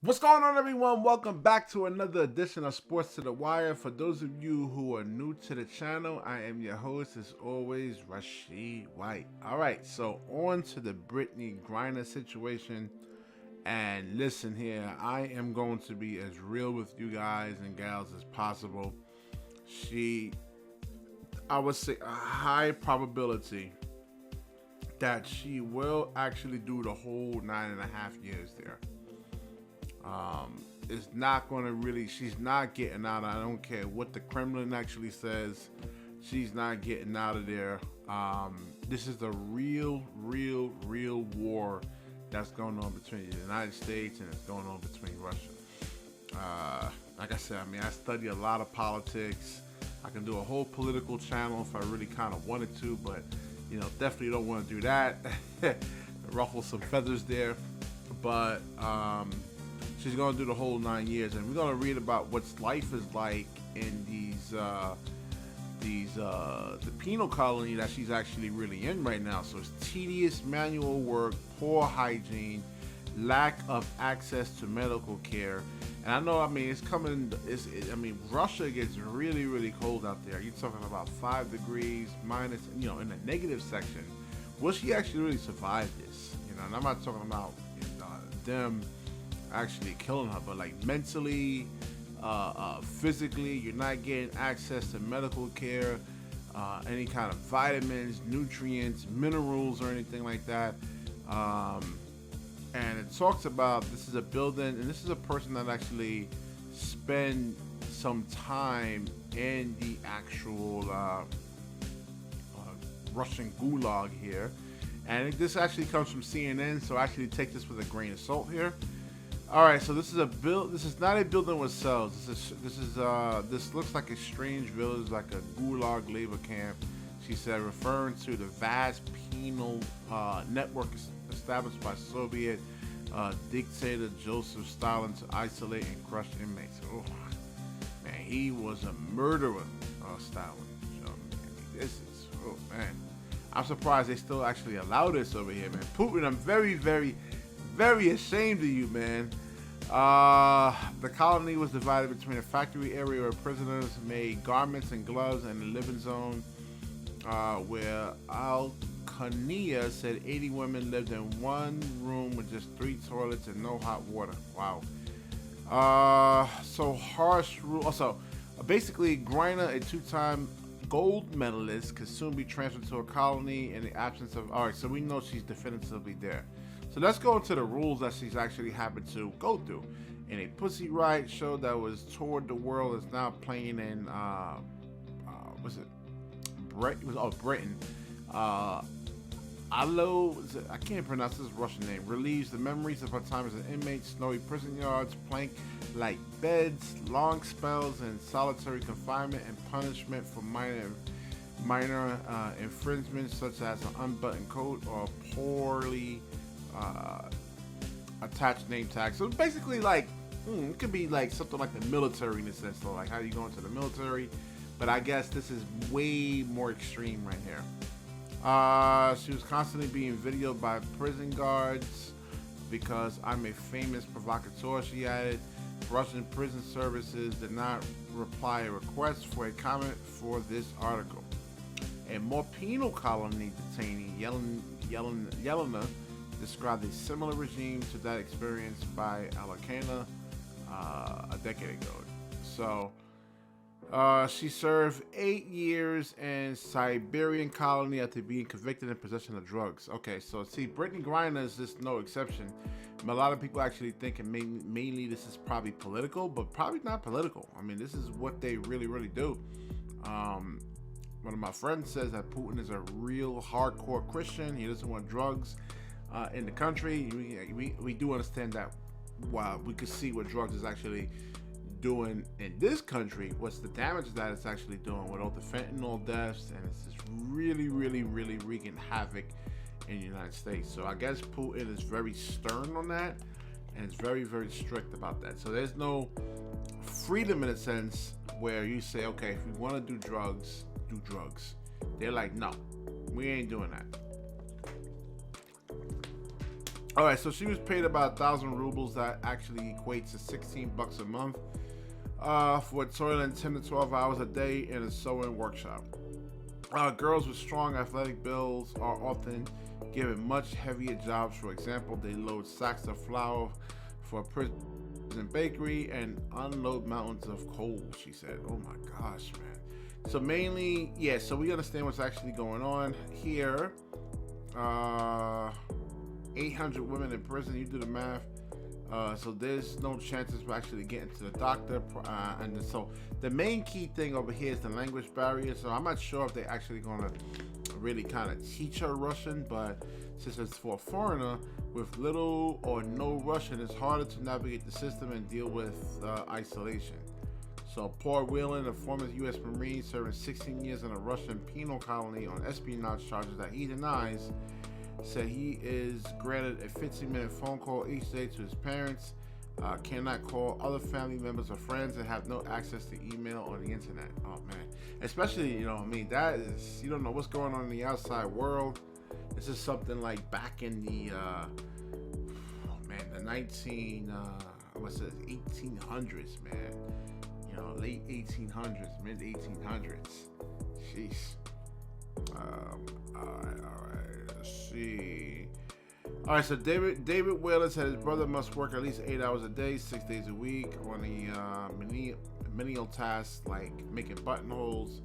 What's going on, everyone? Welcome back to another edition of Sports to the Wire. For those of you who are new to the channel, I am your host, as always, Rashid White. All right, so on to the Brittney Griner situation. And listen here, I am going to be as real with you guys and gals as possible. I would say a high probability that she will actually do the whole 9.5 years there. It's not going to really, she's not getting out. I don't care what the Kremlin actually says. She's not getting out of there. This is the real war that's going on between the United States and it's going on between Russia. Like I said, I study a lot of politics. I can do a whole political channel if I really kind of wanted to, but definitely don't want to do that. Ruffle some feathers there. But she's going to do the whole 9 years, and we're going to read about what life is like in the penal colony that she's actually really in right now. So it's tedious manual work, poor hygiene, lack of access to medical care. And I know, it's coming. Russia gets really cold out there. You're talking about 5 degrees minus, in the negative section. Will she actually really survive this? And I'm not talking about them actually killing her, but like mentally, physically, you're not getting access to medical care, any kind of vitamins, nutrients, minerals, or anything like that. And it talks about, this is a building, and this is a person that actually spent some time in the actual Russian gulag here. And this actually comes from CNN, so actually take this with a grain of salt here. All right, so this is not a building with cells. This looks like a strange village, like a gulag labor camp. She said, referring to the vast penal network established by Soviet dictator Joseph Stalin to isolate and crush inmates. Oh man, he was a murderer, Stalin. So, this is, oh man, I'm surprised they still actually allow this over here, man. Putin, I'm very ashamed of you, man. The colony was divided between a factory area where prisoners made garments and gloves and a living zone where Al-Khania said 80 women lived in one room with just 3 toilets and no hot water. Wow. So harsh rule. Also, basically, Griner, a 2-time gold medalist, could soon be transferred to a colony in the absence of. All right, so we know she's definitively there. So let's go into the rules that she's actually happened to go through. In a Pussy Riot show that was toured the world, is now playing in Britain. I can't pronounce this Russian name. Relieves the memories of her time as an inmate, snowy prison yards, plank-like beds, long spells in solitary confinement, and punishment for minor infringements such as an unbuttoned coat or poorly attached name tag. So basically, like, it could be like something like the military in a sense, so like how you go into the military, but I guess this is way more extreme right here. She was constantly being videoed by prison guards because I'm a famous provocateur, she added. Russian prison services did not reply a request for a comment for this article. A more penal colony detainee, Yelena, described a similar regime to that experienced by Alakana a decade ago. So she served 8 years in Siberian colony after being convicted in possession of drugs. Okay, so see, Brittney Griner is just no exception. A lot of people actually think mainly this is probably political, but probably not political. This is what they really do. One of my friends says that Putin is a real hardcore Christian. He doesn't want drugs in the country. We do understand that. While we could see what drugs is actually doing in this country, what's the damage that it's actually doing with all the fentanyl deaths, and it's just really wreaking havoc in the United States. So I guess Putin is very stern on that, and it's very strict about that. So there's no freedom in a sense where you say, okay, if you want to do drugs, do drugs. They're like, no, we ain't doing that. All right, so she was paid about 1,000 rubles. That actually equates to $16 a month for toiling 10 to 12 hours a day in a sewing workshop. Girls with strong athletic builds are often given much heavier jobs. For example, they load sacks of flour for a prison bakery and unload mountains of coal, she said. Oh my gosh, man. So mainly, yeah, so we understand what's actually going on here. 800 women in prison, you do the math. So there's no chances of actually getting to the doctor. And so the main key thing over here is the language barrier. So I'm not sure if they're actually going to really kind of teach her Russian, but since it's for a foreigner with little or no Russian, it's harder to navigate the system and deal with isolation. So poor Whelan, a former U.S. Marine serving 16 years in a Russian penal colony on espionage charges that he denies, said he is granted a 15-minute phone call each day to his parents, cannot call other family members or friends, and have no access to email or the internet. Oh man, especially, you know, I mean, that is, you don't know what's going on in the outside world. This is something like back in the the 1800s, man. You know, late 1800s, mid 1800s. Jeez. All right. Let's see. All right, so David Whelan said his brother must work at least 8 hours a day, 6 days a week on the menial tasks like making buttonholes,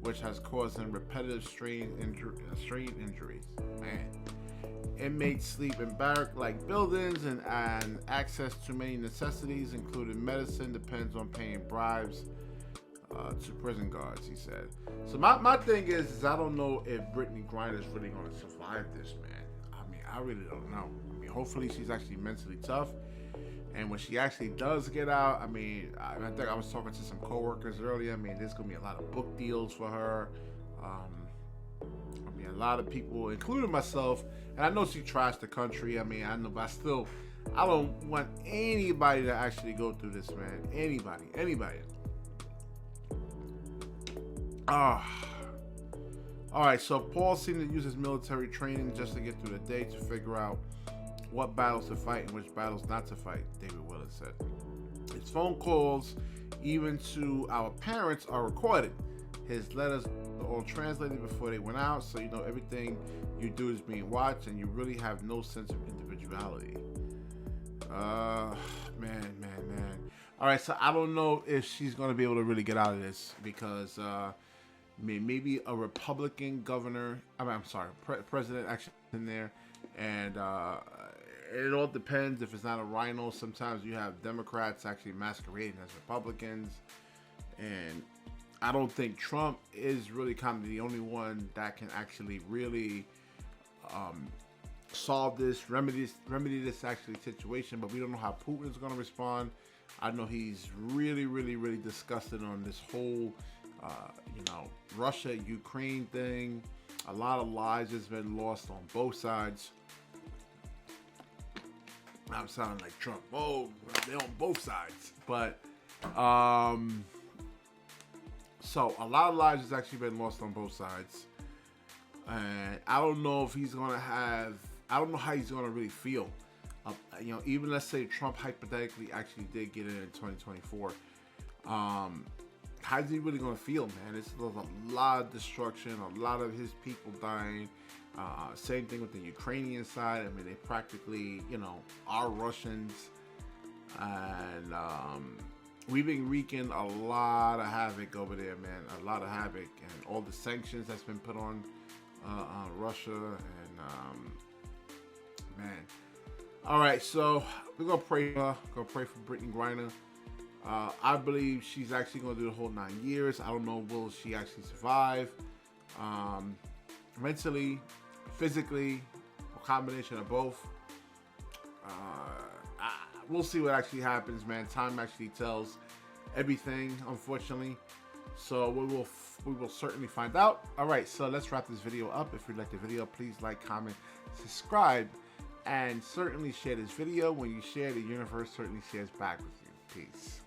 which has caused him repetitive strain injuries. Man, inmates sleep in barrack-like buildings, and access to many necessities, including medicine, depends on paying bribes to prison guards, he said. So my thing is I don't know if Brittney Griner is really going to survive this, man. I mean, I really don't know. I mean, hopefully she's actually mentally tough, and when she actually does get out, I mean, I think I was talking to some coworkers earlier. I mean, there's going to be a lot of book deals for her. I mean, a lot of people, including myself, and I know she trashed the country. I mean, I know, but I don't want anybody to actually go through this, man. Anybody. All right, so Paul seemed to use his military training just to get through the day to figure out what battles to fight and which battles not to fight, David Whelan said. His phone calls, even to our parents, are recorded. His letters are all translated before they went out, so you know everything you do is being watched, and you really have no sense of individuality. Man. All right, so I don't know if she's going to be able to really get out of this because maybe a Republican governor, president actually in there, and it all depends. If it's not a rhino, sometimes you have Democrats actually masquerading as Republicans, and I don't think Trump is really kind of the only one that can actually really solve this, remedy this actually situation, but we don't know how Putin is going to respond. I know he's really disgusted on this whole Russia-Ukraine thing. A lot of lives has been lost on both sides. I'm sounding like Trump. Oh, they're on both sides. But, so a lot of lives has actually been lost on both sides. And I don't know if he's going to I don't know how he's going to really feel. Even let's say Trump hypothetically actually did get in 2024. How's he really going to feel, man? There's a lot of destruction, a lot of his people dying. Same thing with the Ukrainian side. I mean, they practically, are Russians. And we've been wreaking a lot of havoc over there, man. A lot of havoc. And all the sanctions that's been put on Russia. And, man. All right, so we're going to pray for Brittney Griner. I believe she's actually going to do the whole 9 years. I don't know, will she actually survive? Mentally, physically, a combination of both. We'll see what actually happens, man. Time actually tells everything, unfortunately. So we will certainly find out. All right, so let's wrap this video up. If you like the video, please like, comment, subscribe, and certainly share this video. When you share, the universe certainly shares back with you. Peace.